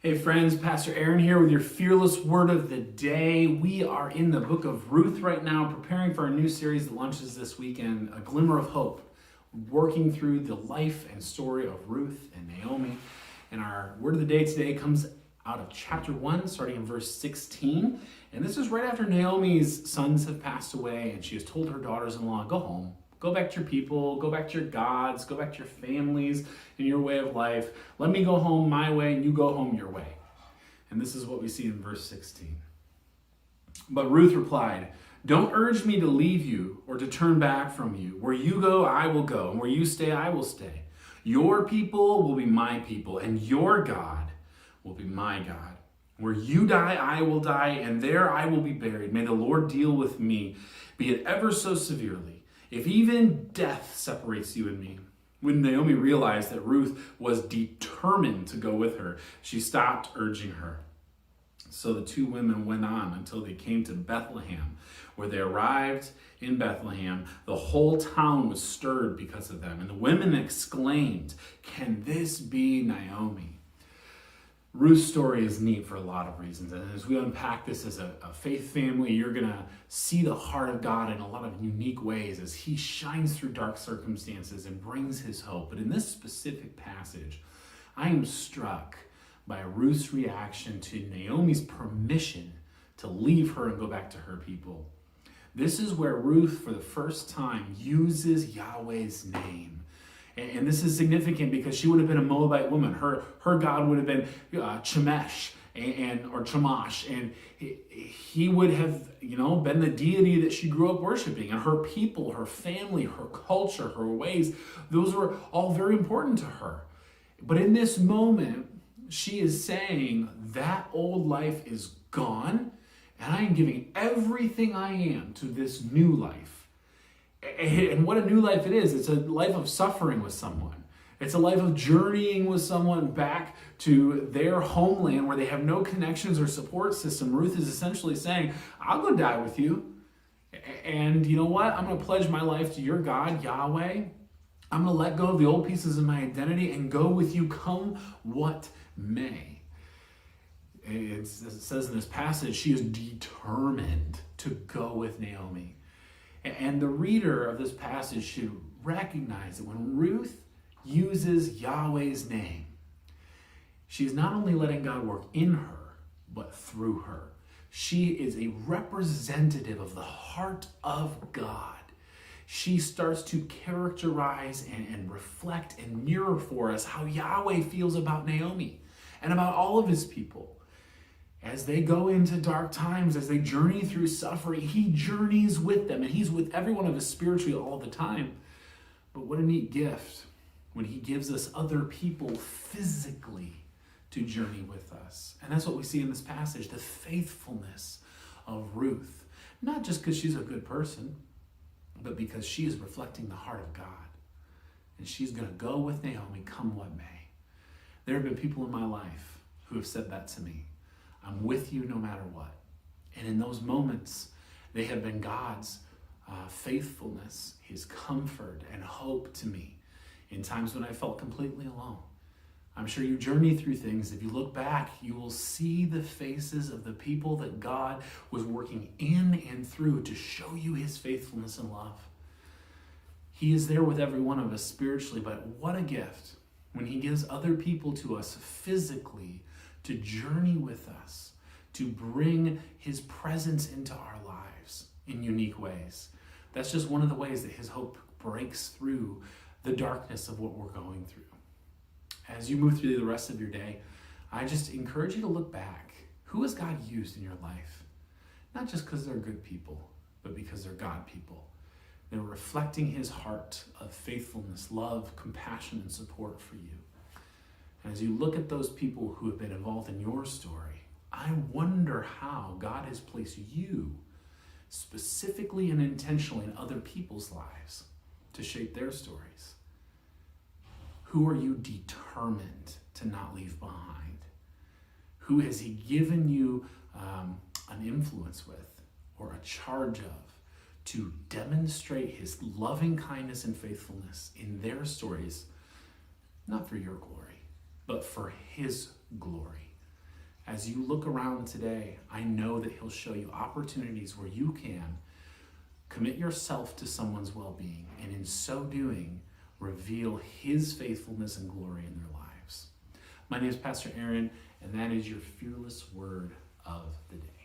Hey friends, Pastor Aaron here with your fearless word of the day. We are in the book of Ruth right now, preparing for our new series that launches this weekend, A Glimmer of Hope, working through the life and story of Ruth and Naomi. And our word of the day today comes out of chapter 1, starting in verse 16. And this is right after Naomi's sons have passed away, and she has told her daughters-in-law, go home. Go back to your people, go back to your gods, go back to your families and your way of life. Let me go home my way and you go home your way. And this is what we see in verse 16. But Ruth replied, don't urge me to leave you or to turn back from you. Where you go, I will go, and where you stay, I will stay. Your people will be my people, and your God will be my God. Where you die, I will die, and there I will be buried. May the Lord deal with me, be it ever so severely, if even death separates you and me. When Naomi realized that Ruth was determined to go with her, she stopped urging her. So the two women went on until they came to Bethlehem. Where they arrived in Bethlehem, the whole town was stirred because of them. And the women exclaimed, can this be Naomi? Ruth's story is neat for a lot of reasons. And as we unpack this as a faith family, you're going to see the heart of God in a lot of unique ways as he shines through dark circumstances and brings his hope. But in this specific passage, I am struck by Ruth's reaction to Naomi's permission to leave her and go back to her people. This is where Ruth, for the first time, uses Yahweh's name. And this is significant because she would have been a Moabite woman. Her God would have been Chemesh or Chemosh. And he would have, been the deity that she grew up worshiping. And her people, her family, her culture, her ways, those were all very important to her. But in this moment, she is saying that old life is gone. And I am giving everything I am to this new life. And what a new life it is. It's a life of suffering with someone. It's a life of journeying with someone back to their homeland where they have no connections or support system. Ruth is essentially saying, I'll go die with you. And you know what? I'm going to pledge my life to your God, Yahweh. I'm going to let go of the old pieces of my identity and go with you come what may. It says in this passage, she is determined to go with Naomi. And the reader of this passage should recognize that when Ruth uses Yahweh's name, she's not only letting God work in her, but through her. She is a representative of the heart of God. She starts to characterize and reflect and mirror for us how Yahweh feels about Naomi and about all of his people. As they go into dark times, as they journey through suffering, he journeys with them, and he's with every one of us spiritually all the time. But what a neat gift when he gives us other people physically to journey with us. And that's what we see in this passage, the faithfulness of Ruth. Not just because she's a good person, but because she is reflecting the heart of God. And she's going to go with Naomi come what may. There have been people in my life who have said that to me. I'm with you no matter what. And in those moments, they have been God's faithfulness, his comfort and hope to me in times when I felt completely alone. I'm sure you journey through things. If you look back, you will see the faces of the people that God was working in and through to show you his faithfulness and love. He is there with every one of us spiritually, but what a gift when he gives other people to us physically to journey with us, to bring his presence into our lives in unique ways. That's just one of the ways that his hope breaks through the darkness of what we're going through. As you move through the rest of your day, I just encourage you to look back. Who has God used in your life? Not just because they're good people, but because they're God people. They're reflecting his heart of faithfulness, love, compassion, and support for you. And as you look at those people who have been involved in your story, I wonder how God has placed you specifically and intentionally in other people's lives to shape their stories. Who are you determined to not leave behind? Who has he given you an influence with or a charge of to demonstrate his loving kindness and faithfulness in their stories, not for your glory, but for his glory. As you look around today, I know that he'll show you opportunities where you can commit yourself to someone's well-being, and in so doing, reveal his faithfulness and glory in their lives. My name is Pastor Aaron, and that is your fearless word of the day.